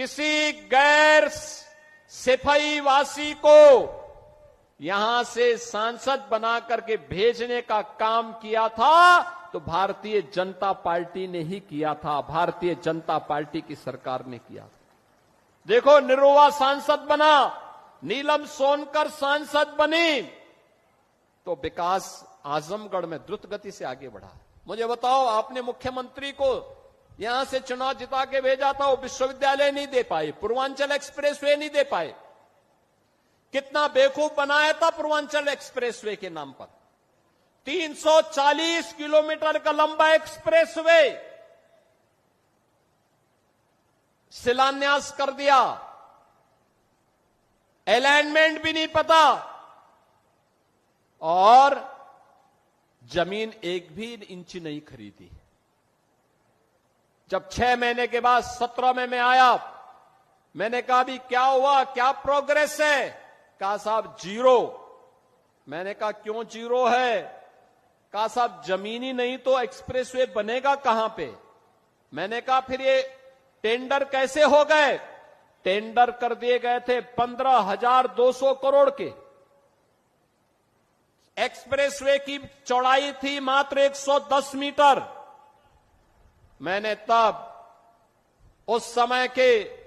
किसी गैर सिपाही वासी को यहां से सांसद बना करके भेजने का काम किया था तो भारतीय जनता पार्टी ने ही किया था, भारतीय जनता पार्टी की सरकार ने किया था। देखो, निरुवा सांसद बना, नीलम सोनकर सांसद बनी, तो विकास आजमगढ़ में द्रुत गति से आगे बढ़ा। मुझे बताओ, आपने मुख्यमंत्री को यहां से चुनाव जिता के भेजा था, वो विश्वविद्यालय नहीं दे पाए, पूर्वांचल एक्सप्रेसवे नहीं दे पाए। कितना बेवकूफ बनाया था पूर्वांचल एक्सप्रेसवे के नाम पर। 340 किलोमीटर का लंबा एक्सप्रेसवे शिलान्यास कर दिया, अलाइनमेंट भी नहीं पता, और जमीन एक भी इंच नहीं खरीदी। जब 6 महीने के बाद 17 में मैं आया, मैंने कहा भी क्या हुआ, क्या प्रोग्रेस है? कहा साहब जीरो। मैंने कहा क्यों जीरो है? कहा साहब जमीन ही नहीं तो एक्सप्रेसवे बनेगा कहां पे? मैंने कहा फिर ये टेंडर कैसे हो गए? टेंडर कर दिए गए थे 15,200 करोड़ के। एक्सप्रेसवे की चौड़ाई थी मात्र 110 मीटर। मैंने तब उस समय के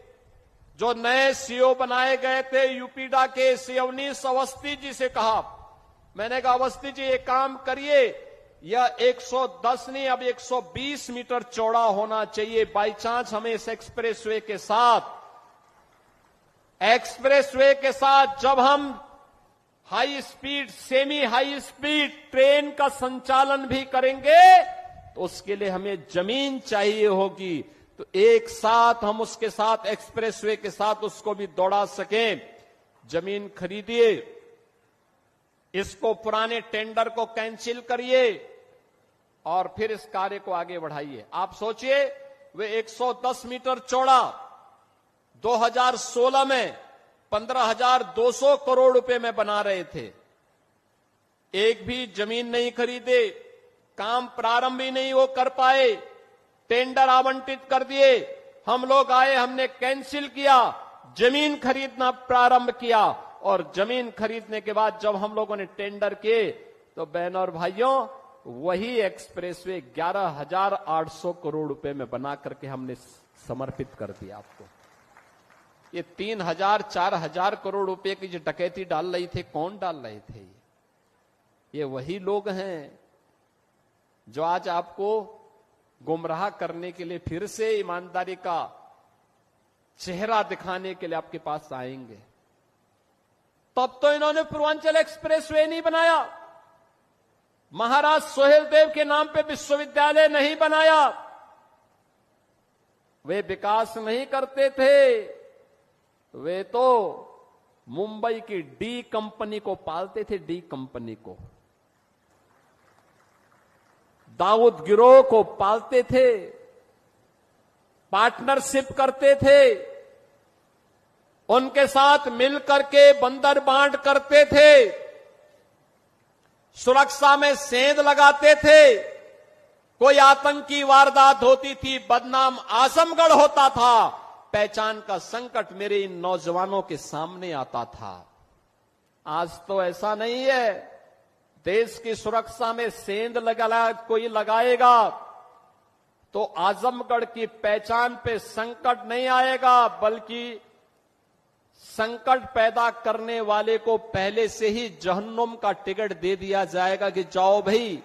जो नए सीओ बनाए गए थे यूपीडा के, सिवनीश अवस्थी जी से कहा, मैंने कहा अवस्थी जी ये काम करिए, यह 110 नहीं अब 120 मीटर चौड़ा होना चाहिए। बाई चांस हमें इस एक्सप्रेसवे के साथ जब हम high speed, semi high speed train का संचालन भी करेंगे तो उसके लिए हमें जमीन चाहिए होगी, तो एक साथ हम उसके साथ एक्सप्रेसवे के साथ उसको भी दौड़ा सकें। जमीन खरीदिए, इसको पुराने टेंडर को कैंसिल करिए और फिर इस कार्य को आगे बढ़ाइए। आप सोचिए, वे 110 मीटर चौड़ा 2016 में 15,200 करोड़ रुपए में बना रहे थे। एक भी जमीन नहीं खरीदे, काम प्रारंभ ही नहीं वो कर पाए, टेंडर आवंटित कर दिए, हम लोग आए, हमने कैंसिल किया, जमीन खरीदना प्रारंभ किया, और जमीन खरीदने के बाद जब हम लोगों ने टेंडर किए तो बहनों और भाइयों वही एक्सप्रेसवे 11,800 करोड़ रुपए में बना करके हमने समर्पित कर दिया आपको। ये 3,000-4,000 करोड़ रुपए की जो डकैती डाल रही थे, कौन डाल रहे थे? ये वही लोग हैं जो आज आपको गुमराह करने के लिए फिर से ईमानदारी का चेहरा दिखाने के लिए आपके पास आएंगे। तब तो इन्होंने पूर्वांचल एक्सप्रेसवे नहीं बनाया, महाराज सोहेलदेव के नाम पे विश्वविद्यालय नहीं बनाया, वे विकास नहीं करते थे, वे तो मुंबई की डी कंपनी को पालते थे, डी कंपनी को, दाऊद गिरोह को पालते थे, पार्टनरशिप करते थे, उनके साथ मिलकर के बंदर बांट करते थे, सुरक्षा में सेंध लगाते थे। कोई आतंकी वारदात होती थी, बदनाम आजमगढ़ होता था, पहचान का संकट मेरे इन नौजवानों के सामने आता था। आज तो ऐसा नहीं है। देश की सुरक्षा में सेंध कोई लगाएगा तो आजमगढ़ की पहचान पे संकट नहीं आएगा, बल्कि संकट पैदा करने वाले को पहले से ही जहन्नुम का टिकट दे दिया जाएगा कि जाओ भाई,